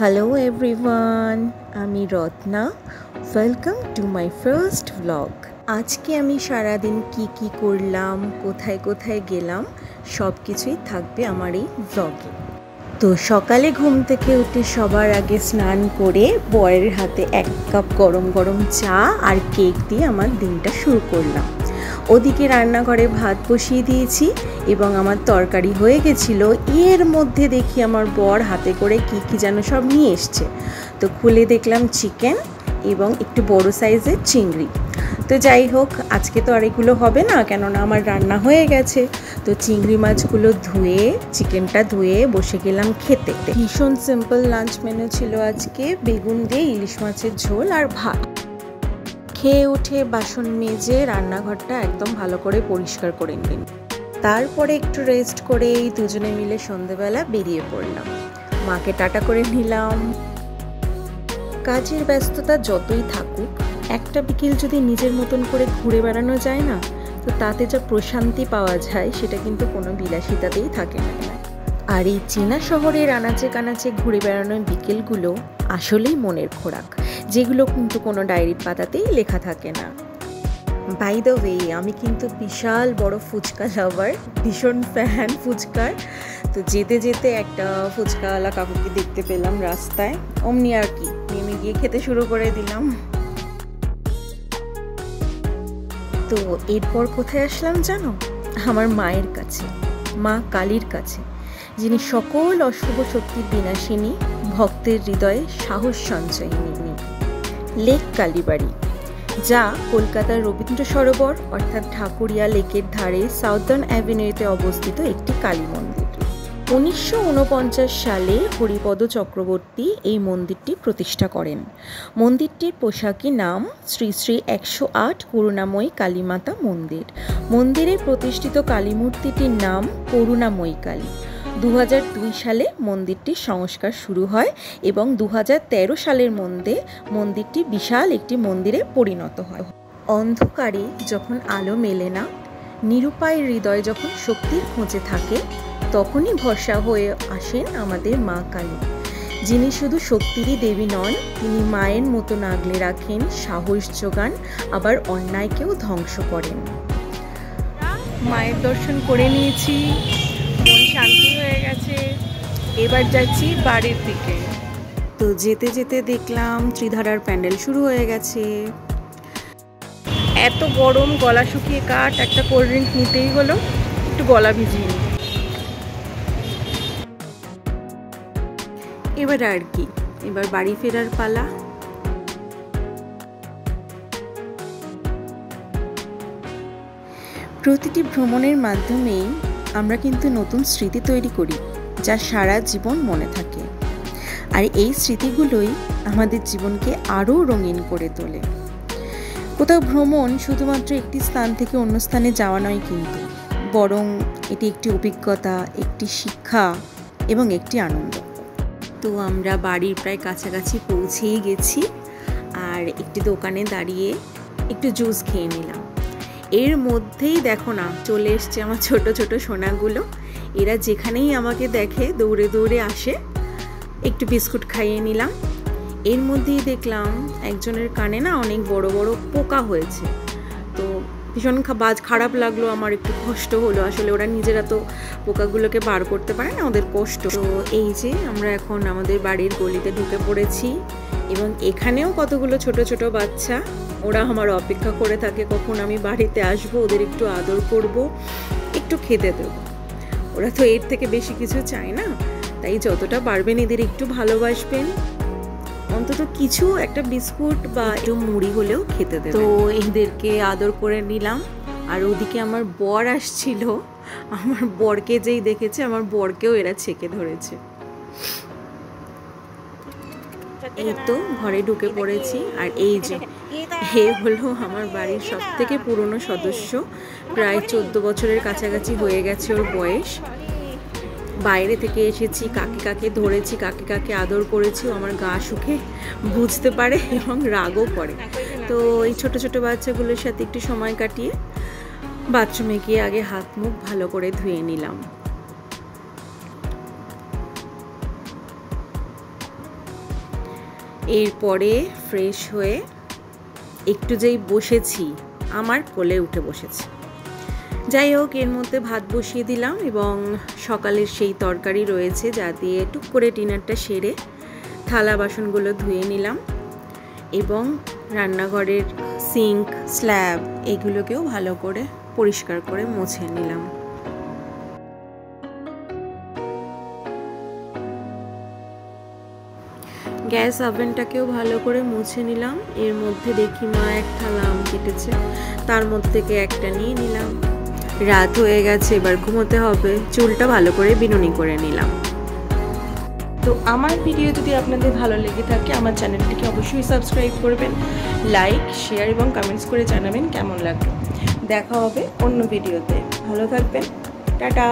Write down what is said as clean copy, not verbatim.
Hello everyone, আমি Ratna. Welcome to my first blog. আজকে আমি সারাদিন কি করলাম, কোথায় কোথায় গেলাম, সব কিছুই থাকবে আমার এই ব্লগে। তো সকালে ঘুম থেকে উঠে সবার আগে স্নান করে বরের হাতে 1 কাপ গরম গরম চা আর কেক দিয়ে আমার দিনটা শুরু করলাম। ওদিকে রান্নাঘরে ভাত বসিয়ে দিয়েছি এবং আমার তরকারি হয়ে গেছিলো। এর মধ্যে দেখি আমার বর হাতে করে কি যেন সব নিয়ে এসছে। তো খুলে দেখলাম চিকেন এবং একটু বড় সাইজের চিংড়ি। তো যাই হোক, আজকে তো আর এগুলো হবে না, কেননা আমার রান্না হয়ে গেছে। তো চিংড়ি মাছগুলো ধুয়ে, চিকেনটা ধুয়ে বসে গেলাম খেতে। ভীষণ সিম্পল লাঞ্চ মেনু ছিল আজকে, বেগুন দিয়ে ইলিশ মাছের ঝোল আর ভাত। খেয়ে উঠে বাসন মেজে রান্নাঘরটা একদম ভালো করে পরিষ্কার করে নিন। তারপরে একটু রেস্ট করে এই দুজনে মিলে সন্ধেবেলা বেরিয়ে পড়লাম। মাকে টাটা করে নিলাম। কাজের ব্যস্ততা যতই থাকুক, একটা বিকেল যদি নিজের মতন করে ঘুরে বেড়ানো যায় না, তো তাতে যা প্রশান্তি পাওয়া যায় সেটা কিন্তু কোনো বিলাসিতাতেই থাকে না। আর এই চীনা শহরের আনাচে কানাচে ঘুরে বেড়ানোর বিকেলগুলো আসলেই মনের খোরাক, যেগুলো কিন্তু কোনো ডায়েরির পাতাতেই লেখা থাকে না। বাই দ্য ওয়ে, আমি কিন্তু বিশাল বড় ফুচকা লাভার, ভীষণ ফ্যান ফুচকার। তো যেতে যেতে একটা ফুচকাওয়ালা কাকুকে দেখতে পেলাম রাস্তায়, অমনি আর কি নেমে গিয়ে খেতে শুরু করে দিলাম। তো এরপর কোথায় আসলাম জানো? আমার মায়ের কাছে, মা কালীর কাছে, যিনি সকল অশুভ শক্তির বিনাশিনী, ভক্তের হৃদয়ে সাহস সঞ্চয়িনী। লেক কালীবাড়ি, যা কলকাতার রবীন্দ্র সরোবর অর্থাৎ ঢাকুরিয়া লেকের ধারে সাউদার্ন অ্যাভিনিউতে অবস্থিত একটি কালী মন্দির। 1949 সালে হরিপদ চক্রবর্তী এই মন্দিরটি প্রতিষ্ঠা করেন। মন্দিরটির পোশাকি নাম শ্রী শ্রী 108 করুণাময়ী কালীমাতা মন্দির। মন্দিরে প্রতিষ্ঠিত কালী মূর্তিটির নাম করুণাময়ী কালী। 2002 সালে মন্দিরটির সংস্কার শুরু হয় এবং 2013 সালের মধ্যে মন্দিরটি বিশাল একটি মন্দিরে পরিণত হয়। অন্ধকারে যখন আলো মেলে না, নিরুপায় হৃদয় যখন শক্তির খোঁজে থাকে, তখনই ভরসা হয়ে আসেন আমাদের মা কালী, যিনি শুধু শক্তিরই দেবী নন, তিনি মায়ের মতন আগলে রাখেন, সাহস যোগান, আবার অন্যায়কেও ধ্বংস করেন। মায়ের দর্শন করে নিয়েছি, মন শান্তি হয়ে গেছে। এবার যাচ্ছি বাড়ির দিকে। তো যেতে যেতে দেখলাম ত্রিধারার প্যান্ডেল শুরু হয়ে গেছে। এত গরম, গলা শুকিয়ে কাঠ, একটা কোল্ড ড্রিঙ্ক নিতেই হলো, একটু গলা ভিজিয়ে নিই। এবার আর কি, এবার বাড়ি ফেরার পালা। প্রতিটি ভ্রমণের মাধ্যমেই আমরা কিন্তু নতুন স্মৃতি তৈরি করি, যা সারা জীবন মনে থাকে। আর এই স্মৃতিগুলোই আমাদের জীবনকে আরও রঙিন করে তোলে। কোথাও ভ্রমণ শুধুমাত্র একটি স্থান থেকে অন্য স্থানে যাওয়া নয় কিন্তু, বরং এটি একটি অভিজ্ঞতা, একটি শিক্ষা এবং একটি আনন্দ। তো আমরা বাড়ির প্রায় কাছাকাছি পৌঁছেই গেছি, আর একটি দোকানে দাঁড়িয়ে একটু জুস খেয়ে নিলাম। এর মধ্যেই দেখো না, চলে এসছে আমার ছোট ছোট সোনাগুলো। এরা যেখানেই আমাকে দেখে দৌড়ে দৌড়ে আসে। একটু বিস্কুট খাইয়ে নিলাম। এর মধ্যেই দেখলাম একজনের কানে না অনেক বড় বড় পোকা হয়েছে। তো ভীষণ খারাপ লাগলো, আমার একটু কষ্ট হলো। আসলে ওরা নিজেরা তো পোকাগুলোকে বার করতে পারে না, ওদের কষ্ট। তো এই যে আমরা এখন আমাদের বাড়ির গলিতে ঢুকে পড়েছি, এবং এখানেও কতগুলো ছোট ছোট বাচ্চা, ওরা আমার অপেক্ষা করে থাকে কখন আমি বাড়িতে আসবো, ওদের একটু আদর করব, একটু খেতে দেব। ওরা তো এর থেকে বেশি কিছু চায় না, তাই যতটা পারবেন এদের একটু ভালোবাসবেন, অন্তত কিছু একটা বিস্কুট বা একটু মুড়ি হলেও খেতে দেবেন। তো এদেরকে আদর করে নিলাম। আর ওদিকে আমার বর আসছিল, আমার বরকে যেই দেখেছে, আমার বরকেও এরা ছেঁকে ধরেছে। এই তো ঘরে ঢুকে পড়েছি। আর এই যে এ হলো আমার বাড়ির সব থেকে পুরনো সদস্য, প্রায় 14 বছরের কাছাকাছি হয়ে গেছে ওর বয়স। বাইরে থেকে এসেছি, কাকে কাকে ধরেছি, কাকে কাকে আদর করেছি, আমার গা সুখে বুঝতে পারে এবং রাগও করে। তো এই ছোট ছোট বাচ্চাগুলোর সাথে একটু সময় কাটিয়ে বাথরুমে গিয়ে আগে হাত মুখ ভালো করে ধুয়ে নিলাম। এরপরে ফ্রেশ হয়ে একটু যেই বসেছি, আমার কোলে উঠে বসেছি। যাই হোক, এর মধ্যে ভাত বসিয়ে দিলাম এবং সকালের সেই তরকারি রয়েছে, যা দিয়ে টুক করে ডিনারটা সেরে থালা বাসনগুলো ধুয়ে নিলাম এবং রান্নাঘরের সিঙ্ক, স্ল্যাব এগুলোকেও ভালো করে পরিষ্কার করে মুছে নিলাম। গ্যাস ওভেনটাকেও ভালো করে মুছে নিলাম। এর মধ্যে দেখি মা এক থালা আম কেটেছে, তার মধ্যে থেকে একটা নিয়ে নিলাম। রাত হয়ে গেছে, এবার ঘুমোতে হবে। চুলটা ভালো করে বিনুনি করে নিলাম। তো আমার ভিডিও যদি আপনাদের ভালো লেগে থাকে, আমার চ্যানেলটিকে অবশ্যই সাবস্ক্রাইব করবেন, লাইক, শেয়ার এবং কমেন্টস করে জানাবেন কেমন লাগলো। দেখা হবে অন্য ভিডিওতে। ভালো থাকবেন, টাটা।